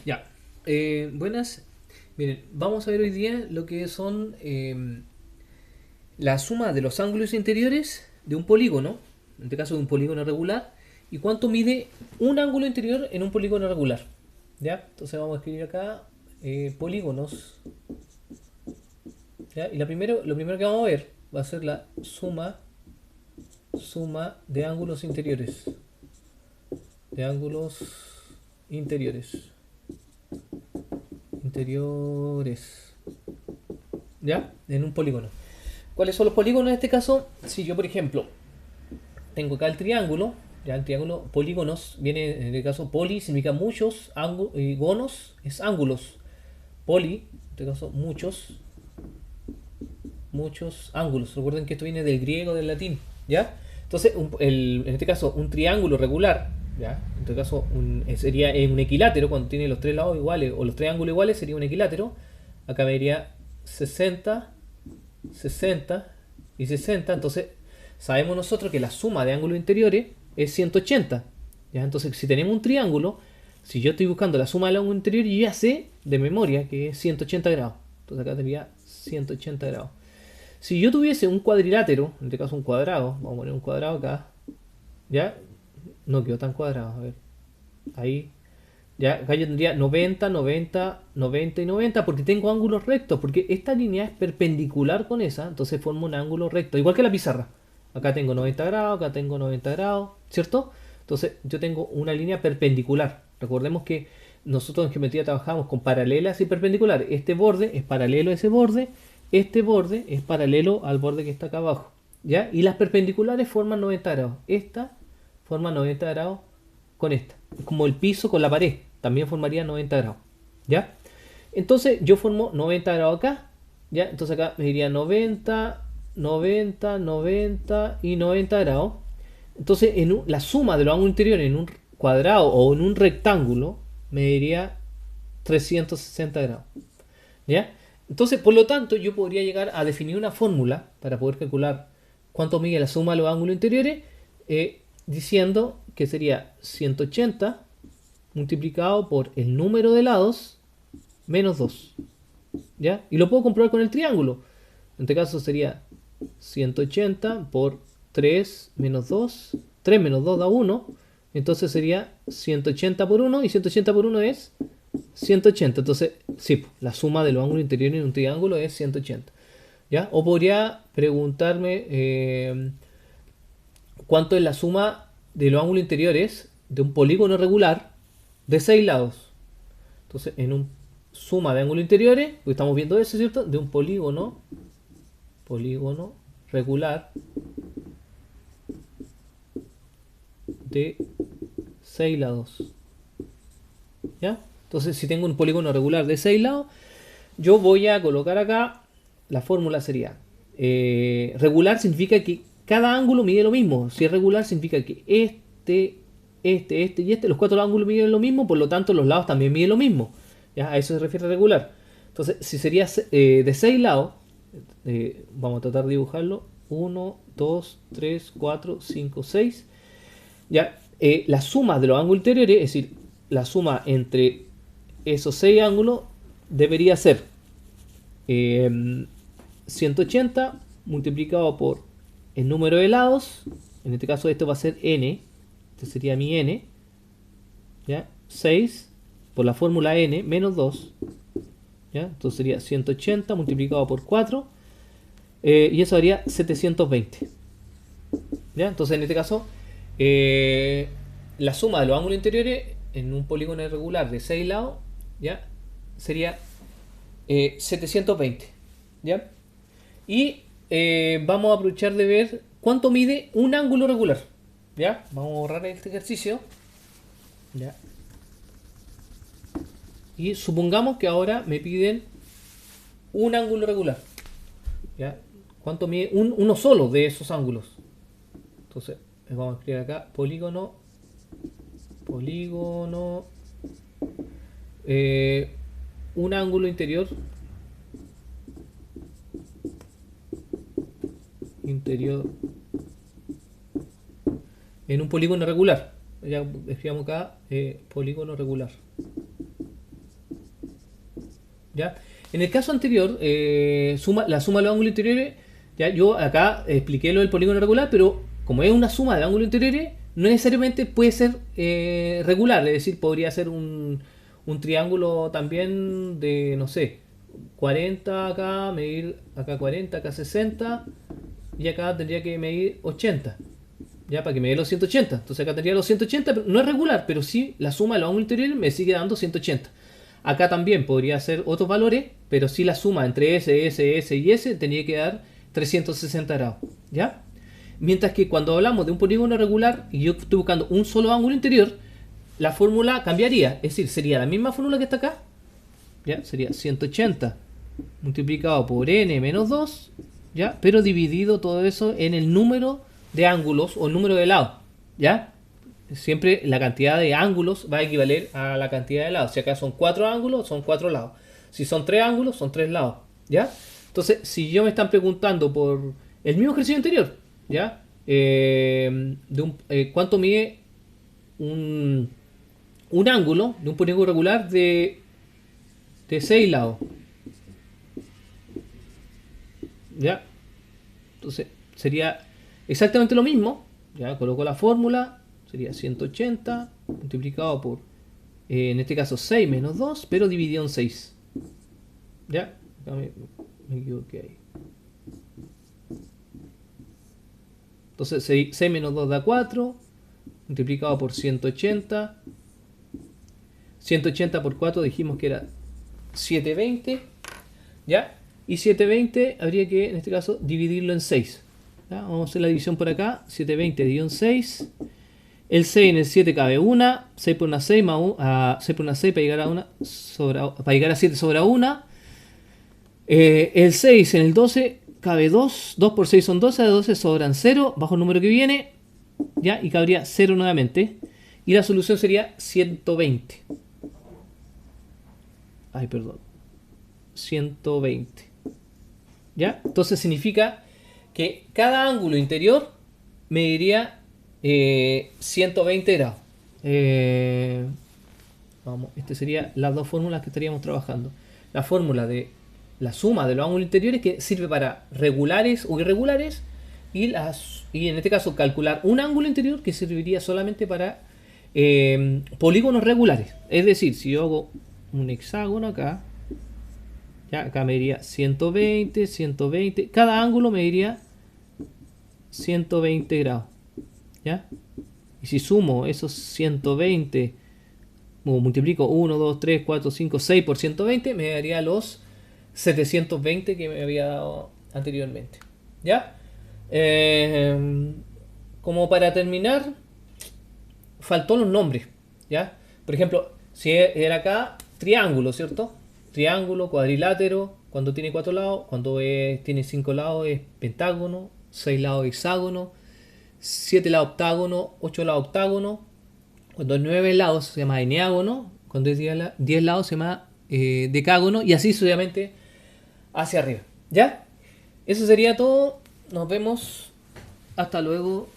Ya. Buenas. Miren, vamos a ver hoy día lo que son la suma de los ángulos interiores de un polígono, en este caso de un polígono regular, y cuánto mide un ángulo interior en un polígono regular. ¿Ya? Entonces vamos a escribir acá polígonos. ¿Ya? Y lo primero que vamos a ver va a ser la suma de ángulos interiores. De ángulos interiores. Interiores. ¿Ya? En un polígono. ¿Cuáles son los polígonos en este caso? Si yo, por ejemplo, tengo acá el triángulo, ya el triángulo, polígonos, viene en este caso poli, significa muchos, y gonos es ángulos. Poli, en este caso muchos ángulos. Recuerden que esto viene del griego, del latín, ¿ya? Entonces, en este caso, un triángulo regular, ¿ya? En este caso, sería un equilátero, cuando tiene los tres lados iguales, o los tres ángulos iguales, sería un equilátero. Acá me diría 60 60 y 60. Entonces sabemos nosotros que la suma de ángulos interiores es 180. ¿Ya? Entonces si tenemos un triángulo, si yo estoy buscando la suma del ángulo interior, yo ya sé de memoria que es 180 grados. Entonces acá tendría 180 grados. Si yo tuviese un cuadrilátero, en este caso un cuadrado, vamos a poner un cuadrado acá, ¿ya? No quedó tan cuadrado, a ver, ahí, ya, acá yo tendría 90, 90, 90 y 90 porque tengo ángulos rectos, porque esta línea es perpendicular con esa, entonces forma un ángulo recto, igual que la pizarra. Acá tengo 90 grados, acá tengo 90 grados, ¿cierto? Entonces yo tengo una línea perpendicular. Recordemos que nosotros en geometría trabajamos con paralelas y perpendiculares. Este borde es paralelo a ese borde, este borde es paralelo al borde que está acá abajo, ¿ya? Y las perpendiculares forman 90 grados. Esta forma 90 grados con esta. Es como el piso con la pared. También formaría 90 grados. ¿Ya? Entonces yo formo 90 grados acá. ¿Ya? Entonces acá me diría 90, 90, 90 y 90 grados. Entonces la suma de los ángulos interiores en un cuadrado o en un rectángulo me diría 360 grados. ¿Ya? Entonces, por lo tanto, yo podría llegar a definir una fórmula para poder calcular cuánto mide la suma de los ángulos interiores, diciendo que sería 180 multiplicado por el número de lados menos 2. ¿Ya? Y lo puedo comprobar con el triángulo. En este caso sería 180 por 3 menos 2. 3 menos 2 da 1. Entonces sería 180 por 1. Y 180 por 1 es 180. Entonces, sí, la suma de los ángulos interiores en un triángulo es 180. ¿Ya? O podría preguntarme cuánto es la suma de los ángulos interiores de un polígono regular de 6 lados. Entonces, en un suma de ángulos interiores, porque estamos viendo eso, ¿cierto? De un polígono regular de 6 lados. ¿Ya? Entonces, si tengo un polígono regular de 6 lados, yo voy a colocar acá, la fórmula sería, regular significa que cada ángulo mide lo mismo. Si es regular significa que este y este, los cuatro ángulos miden lo mismo, por lo tanto los lados también miden lo mismo. ¿Ya? A eso se refiere regular. Entonces, si sería de 6 lados, vamos a tratar de dibujarlo. Uno, 2, 3, 4, 5, 6. ¿Ya? La suma de los ángulos interiores, es decir, la suma entre esos 6 ángulos debería ser 180 multiplicado por el número de lados. En este caso esto va a ser n. Este sería mi n. ¿Ya? 6 por la fórmula n menos 2. ¿Ya? Entonces sería 180 multiplicado por 4. Y eso haría 720. ¿Ya? Entonces en este caso la suma de los ángulos interiores en un polígono irregular de 6 lados, ¿ya? Sería 720. ¿Ya? Y vamos a aprovechar de ver cuánto mide un ángulo regular. ¿Ya? Vamos a borrar este ejercicio. ¿Ya? Y supongamos que ahora me piden un ángulo regular. ¿Ya? ¿Cuánto mide uno solo de esos ángulos? Entonces, vamos a escribir acá polígono, eh, un ángulo interior en un polígono regular. Ya escribamos acá polígono regular. ¿Ya? En el caso anterior, la suma de los ángulos interiores, ya yo acá expliqué lo del polígono regular, pero como es una suma de ángulos interiores, no necesariamente puede ser regular, es decir, podría ser un triángulo también de, no sé, 40 acá, medir acá 40, acá 60, y acá tendría que medir 80, ya para que me dé los 180. Entonces acá tendría los 180, pero no es regular, pero sí la suma de los ángulos interiores me sigue dando 180. Acá también podría ser otros valores, pero sí la suma entre S y S tendría que dar 360 grados, ¿ya? Mientras que cuando hablamos de un polígono regular y yo estoy buscando un solo ángulo interior, la fórmula cambiaría, es decir, sería la misma fórmula que está acá, ¿ya? Sería 180 multiplicado por n menos 2, ¿ya? Pero dividido todo eso en el número de ángulos o el número de lados, ¿ya? Siempre la cantidad de ángulos va a equivaler a la cantidad de lados. Si acá son 4 ángulos, son 4 lados. Si son 3 ángulos, son 3 lados, ¿ya? Entonces, si yo me están preguntando por el mismo ejercicio anterior, ¿ya? ¿Cuánto mide un ángulo de un polígono regular de 6 lados? ¿Ya? Entonces, sería exactamente lo mismo. Ya coloco la fórmula, sería 180 multiplicado por, en este caso, 6 menos 2, pero dividido en 6. ¿Ya? Acá me equivoqué ahí. Entonces 6 menos 2 da 4, multiplicado por 180. 180 por 4 dijimos que era 720. ¿Ya? Y 720 habría que, en este caso, dividirlo en 6. ¿Ya? Vamos a hacer la división por acá. 720 dividido en 6. El 6 en el 7 cabe 1. 6 por una 6, más 6 por una 6 para llegar a, para llegar a 7 sobra 1. El 6 en el 12 cabe 2. 2 por 6 son 12. De 12 sobran 0. Bajo el número que viene. ¿Ya? Y cabría 0 nuevamente. Y la solución sería 120. Ay, perdón. 120. ¿Ya? Entonces significa que cada ángulo interior mediría 120 grados. Vamos, estas serían las dos fórmulas que estaríamos trabajando. La fórmula de la suma de los ángulos interiores, que sirve para regulares o irregulares, y en este caso calcular un ángulo interior que serviría solamente para polígonos regulares. Es decir, si yo hago un hexágono acá, ya, acá mediría 120, 120. Cada ángulo mediría 120 grados. ¿Ya? Y si sumo esos 120, o multiplico 1, 2, 3, 4, 5, 6 por 120, me daría los 720 que me había dado anteriormente. ¿Ya? Como para terminar, faltó los nombres. ¿Ya? Por ejemplo, si era acá triángulo, ¿cierto? Triángulo, cuadrilátero, cuando tiene 4 lados, cuando tiene 5 lados es pentágono, 6 lados hexágono, 7 lados octágono, 8 lados octágono, cuando es 9 lados se llama eneágono, cuando es 10 lados se llama decágono, y así sucesivamente hacia arriba. ¿Ya? Eso sería todo. Nos vemos. Hasta luego.